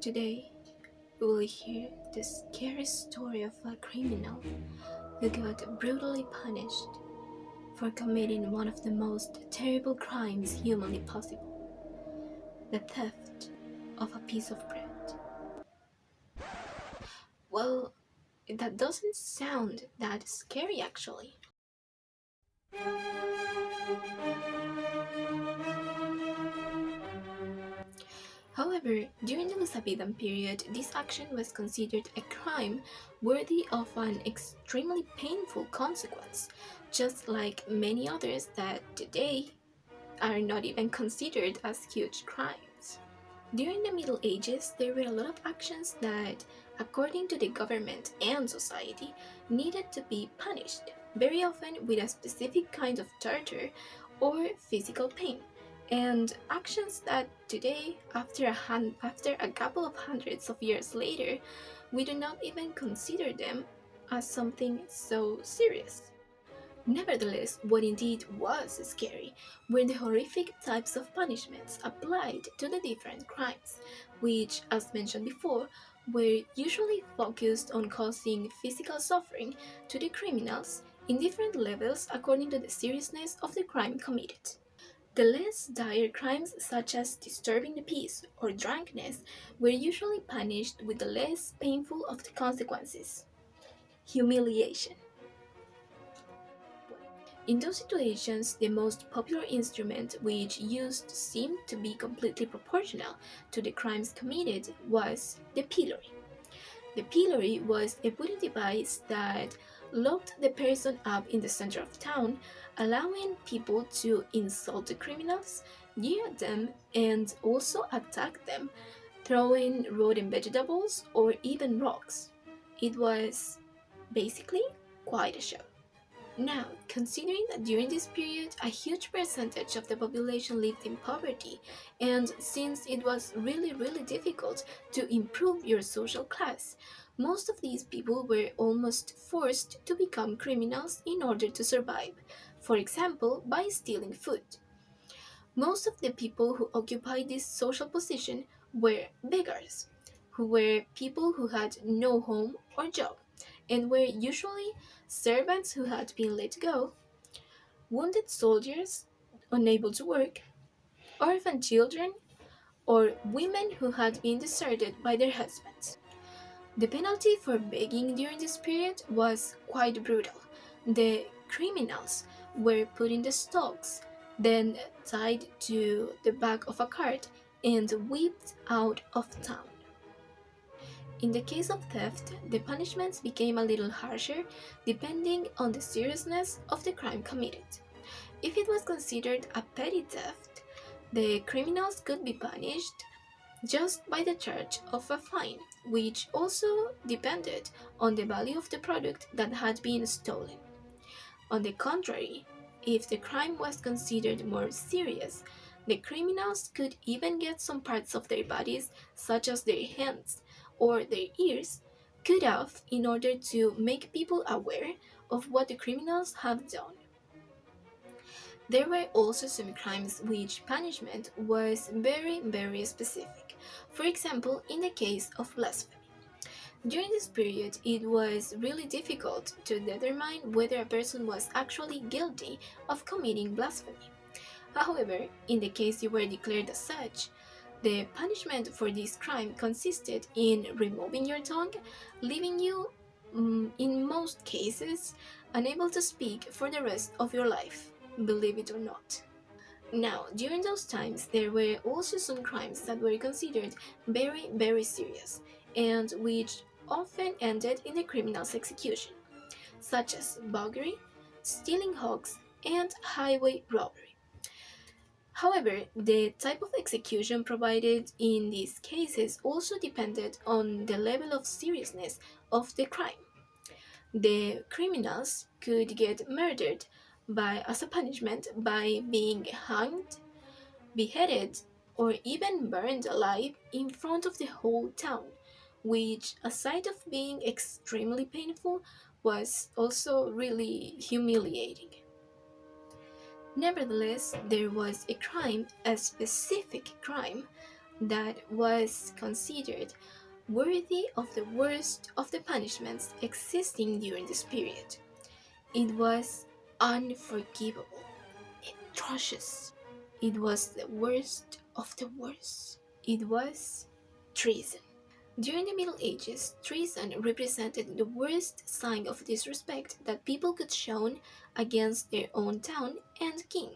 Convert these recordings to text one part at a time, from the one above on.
Today, we will hear the scary story of a criminal who got brutally punished for committing one of the most terrible crimes humanly possible: the theft of a piece of bread. Well, that doesn't sound that scary actually. However, during the Elizabethan period, this action was considered a crime worthy of an extremely painful consequence, just like many others that today are not even considered as huge crimes. During the Middle Ages, there were a lot of actions that, according to the government and society, needed to be punished, very often with a specific kind of torture or physical pain. And actions that today, after a couple of hundreds of years later, we do not even consider them as something so serious. Nevertheless, what indeed was scary were the horrific types of punishments applied to the different crimes, which, as mentioned before, were usually focused on causing physical suffering to the criminals in different levels according to the seriousness of the crime committed. The less dire crimes, such as disturbing the peace or drunkenness, were usually punished with the less painful of the consequences: humiliation. In those situations, the most popular instrument which used seemed to be completely proportional to the crimes committed was the pillory. The pillory was a wooden device that locked the person up in the center of town, allowing people to insult the criminals, jeer at them, and also attack them, throwing rotten vegetables or even rocks. It was basically quite a show. Now, considering that during this period a huge percentage of the population lived in poverty, and since it was really difficult to improve your social class, most of these people were almost forced to become criminals in order to survive, for example, by stealing food. Most of the people who occupied this social position were beggars, who were people who had no home or job, and were usually servants who had been let go, wounded soldiers unable to work, orphan children, or women who had been deserted by their husbands. The penalty for begging during this period was quite brutal. The criminals were put in the stocks, then tied to the back of a cart and whipped out of town. In the case of theft, the punishments became a little harsher depending on the seriousness of the crime committed. If it was considered a petty theft, the criminals could be punished just by the charge of a fine, which also depended on the value of the product that had been stolen. On the contrary, if the crime was considered more serious, the criminals could even get some parts of their bodies, such as their hands or their ears, cut off in order to make people aware of what the criminals have done. There were also some crimes which punishment was very specific. For example, in the case of blasphemy. During this period, it was really difficult to determine whether a person was actually guilty of committing blasphemy. However, in the case you were declared as such, the punishment for this crime consisted in removing your tongue, leaving you, in most cases, unable to speak for the rest of your life, believe it or not. Now, during those times, there were also some crimes that were considered very serious, and which often ended in the criminal's execution, such as buggery, stealing hogs, and highway robbery. However, the type of execution provided in these cases also depended on the level of seriousness of the crime. The criminals could get murdered as a punishment by being hanged, beheaded, or even burned alive in front of the whole town, which, aside of being extremely painful, was also really humiliating. Nevertheless, there was a crime, a specific crime, that was considered worthy of the worst of the punishments existing during this period. It was unforgivable, atrocious. It was the worst of the worst. It was treason. During the Middle Ages, treason represented the worst sign of disrespect that people could show against their own town and king,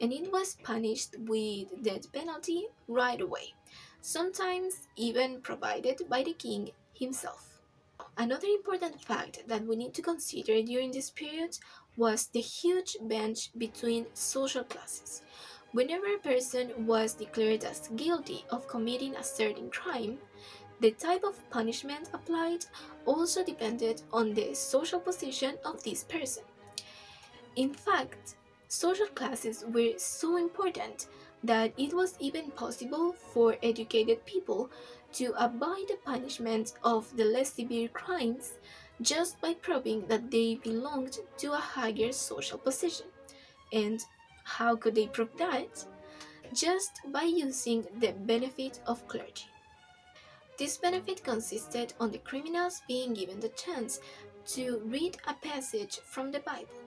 and it was punished with death penalty right away, sometimes even provided by the king himself. Another important fact that we need to consider during this period was the huge bench between social classes. Whenever a person was declared as guilty of committing a certain crime, the type of punishment applied also depended on the social position of this person. In fact, social classes were so important that it was even possible for educated people to avoid the punishment of the less severe crimes just by proving that they belonged to a higher social position. And how could they prove that? Just by using the benefit of clergy. This benefit consisted on the criminals being given the chance to read a passage from the Bible,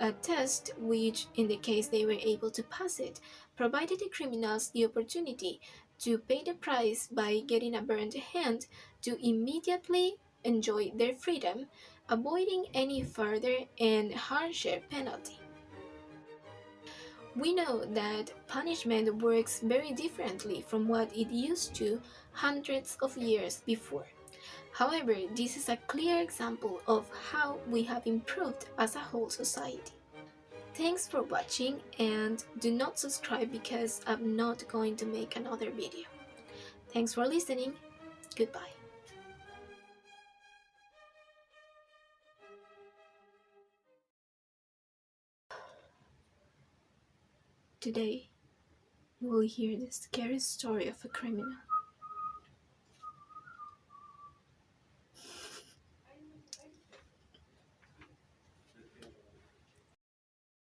a test which, in the case they were able to pass it, provided the criminals the opportunity to pay the price by getting a burned hand to immediately enjoy their freedom, avoiding any further and harsher penalty. We know that punishment works very differently from what it used to hundreds of years before. However, this is a clear example of how we have improved as a whole society. Thanks for watching, and do not subscribe because I'm not going to make another video. Thanks for listening. Goodbye. Today, you will hear the scary story of a criminal.